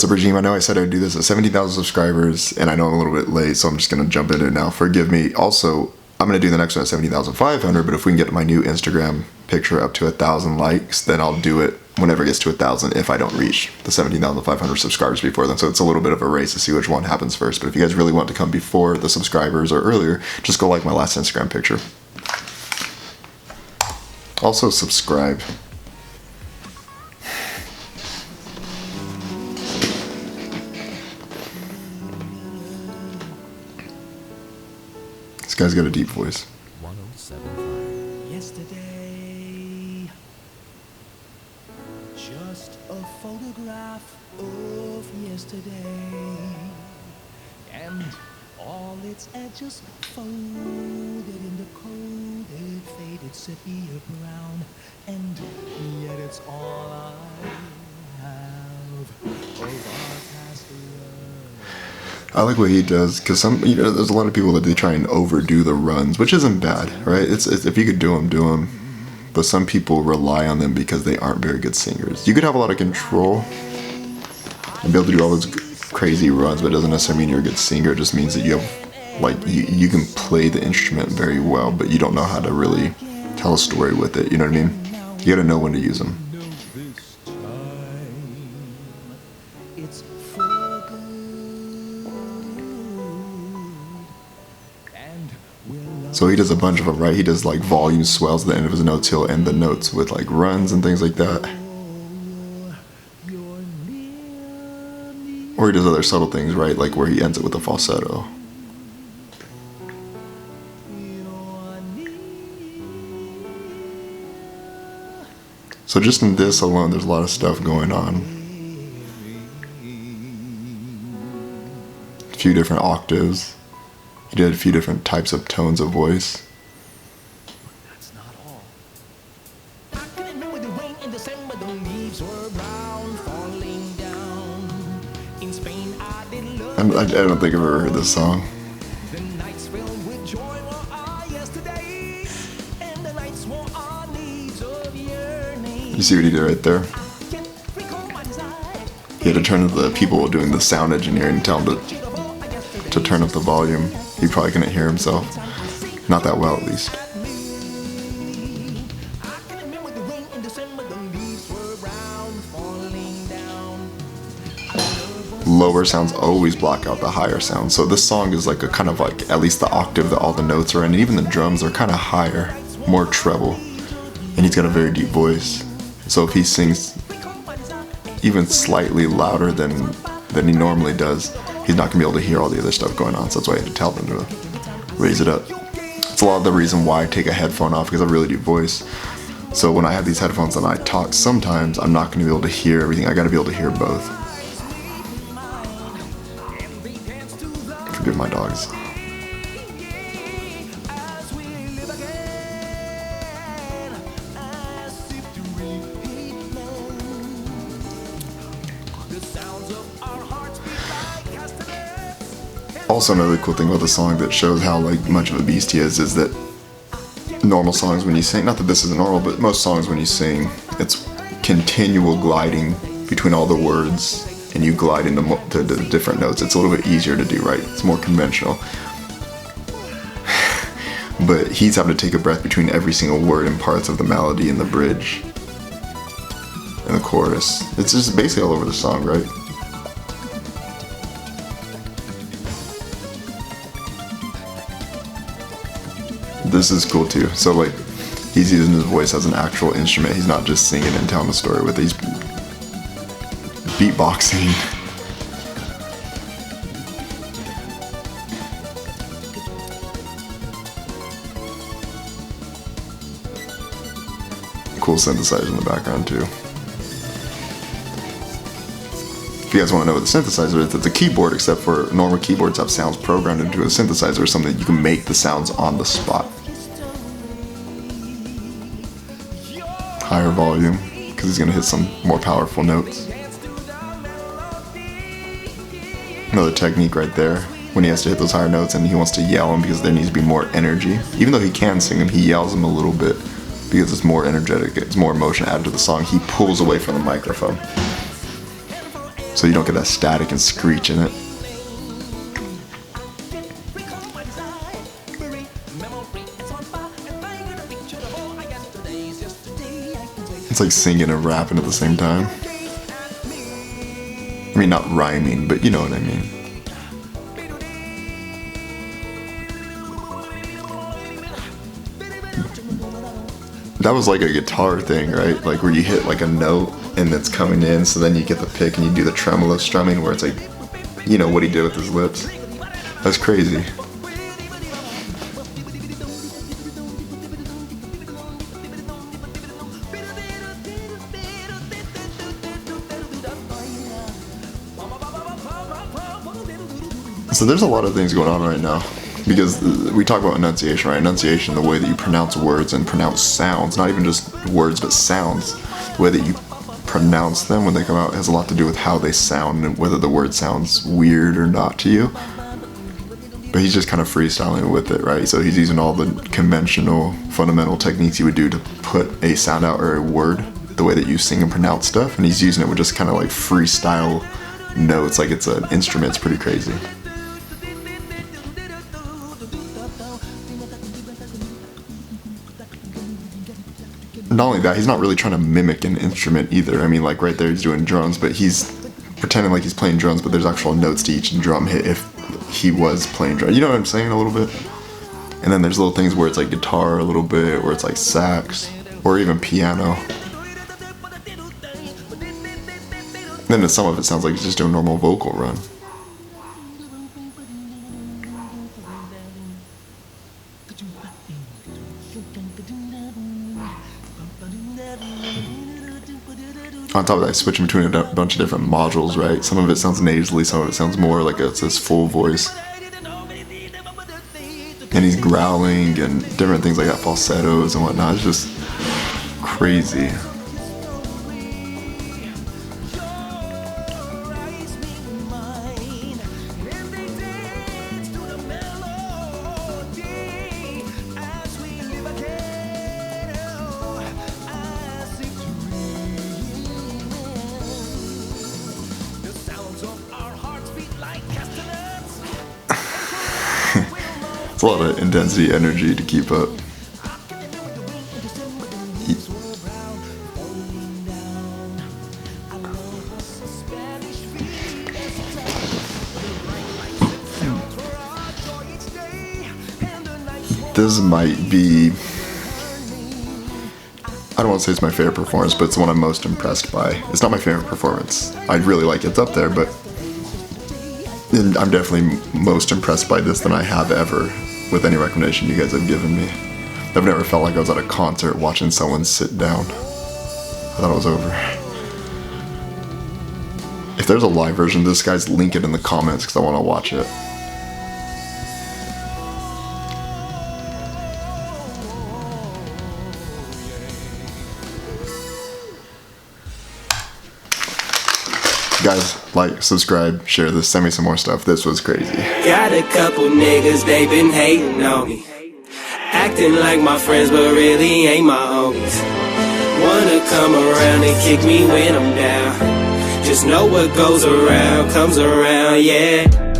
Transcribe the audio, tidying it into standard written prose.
What's up, Regime? I know I said I'd do this at 17,000 subscribers, and I know I'm a little bit late, so I'm just going to jump into it now. Forgive me. Also, I'm going to do the next one at 17,500, but if we can get my new Instagram picture up to 1,000 likes, then I'll do it whenever it gets to 1,000 if I don't reach the 17,500 subscribers before then. So it's a little bit of a race to see which one happens first. But if you guys really want to come before the subscribers or earlier, just go like my last Instagram picture. Also, subscribe. This guy's got a deep voice. 107.5. Yesterday, just a photograph of yesterday, and all its edges folded in the coated, faded sepia brown, and yet it's all I have of our past love. I like what he does, because there's a lot of people that they try and overdo the runs, which isn't bad, right? It's if you could do them. But some people rely on them because they aren't very good singers. You could have a lot of control and be able to do all those crazy runs, but it doesn't necessarily mean you're a good singer. It just means that you have, like, you can play the instrument very well, but you don't know how to really tell a story with it. You know what I mean? You gotta know when to use them. So he does a bunch of them, right? He does like volume swells at the end of his notes. He'll end the notes with like runs and things like that. Or he does other subtle things, right? Like where he ends it with a falsetto. So just in this alone, there's a lot of stuff going on. A few different octaves. He did a few different types of tones of voice. That's not all. I can remember the rain in December, the leaves were brown, falling down. In Spain, I did love. I don't think I've ever heard this song. The nights filled with joy were our yesterdays, and the nights were our needs of yearning. You see what he did right there? He had to turn to the people doing the sound engineering and tell them to turn up the volume. He probably couldn't hear himself. Not that well, at least. Lower sounds always block out the higher sounds. So this song is like a kind of like at least the octave that all the notes are in, and even the drums are kind of higher, more treble. And he's got a very deep voice. So if he sings even slightly louder than he normally does, he's not going to be able to hear all the other stuff going on, so that's why I had to tell them to raise it up. It's a lot of the reason why I take a headphone off, because I have a really deep voice. So when I have these headphones and I talk, sometimes I'm not going to be able to hear everything. I got to be able to hear both. Forgive my dogs. Also, another cool thing about the song that shows how like much of a beast he is that normal songs when you sing, not that this isn't normal, but most songs when you sing, it's continual gliding between all the words, and you glide into the different notes. It's a little bit easier to do, right? It's more conventional. But he's having to take a breath between every single word and parts of the melody and the bridge and the chorus. It's just basically all over the song, right? This is cool too. So like, he's using his voice as an actual instrument. He's not just singing and telling a story with it. He's beatboxing. Cool synthesizer in the background too. If you guys want to know what the synthesizer is, it's a keyboard, except for normal keyboards have sounds programmed into a synthesizer or something that you can make the sounds on the spot. Higher volume, because he's going to hit some more powerful notes. Another technique right there, when he has to hit those higher notes and he wants to yell them because there needs to be more energy. Even though he can sing them, he yells them a little bit because it's more energetic, it's more emotion added to the song. He pulls away from the microphone. so you don't get that static and screech in it. It's like singing and rapping at the same time. I mean, not rhyming, but you know what I mean. That was like a guitar thing, right? Like where you hit like a note and it's coming in, so then you get the pick and you do the tremolo strumming where it's like, you know, what he did with his lips. That's crazy. So there's a lot of things going on right now, because we talk about enunciation, right? Enunciation, the way that you pronounce words and pronounce sounds, not even just words, but sounds. The way that you pronounce them when they come out has a lot to do with how they sound and whether the word sounds weird or not to you. But he's just kind of freestyling with it, right? So he's using all the conventional, fundamental techniques you would do to put a sound out or a word, the way that you sing and pronounce stuff, and he's using it with just kind of like freestyle notes, like it's an instrument. It's pretty crazy. Not only that, he's not really trying to mimic an instrument either. I mean, like right there he's doing drums, but he's pretending like he's playing drums, but there's actual notes to each drum hit if he was playing drums. You know what I'm saying a little bit? And then there's little things where it's like guitar a little bit, or it's like sax, or even piano. And then some of it sounds like he's just doing a normal vocal run. On top of that, switching between a bunch of different modules, right? Some of it sounds nasally, some of it sounds more like it's this full voice. And he's growling and different things like that, falsettos and whatnot. It's just crazy. It's a lot of intensity, energy to keep up. This might be, I don't want to say it's my favorite performance, but it's the one I'm most impressed by. It's not my favorite performance. I'd really like it. It's up there, but I'm definitely most impressed by this than I have ever with any recommendation you guys have given me. I've never felt like I was at a concert watching someone sit down. I thought it was over. If there's a live version of this, guys, link it in the comments because I want to watch it. Guys, like, subscribe, share this, send me some more stuff. This was crazy. Got a couple niggas, they been hating on me, acting like my friends, but really ain't my homies. Wanna come around and kick me when I'm down. Just know what goes around comes around, yeah.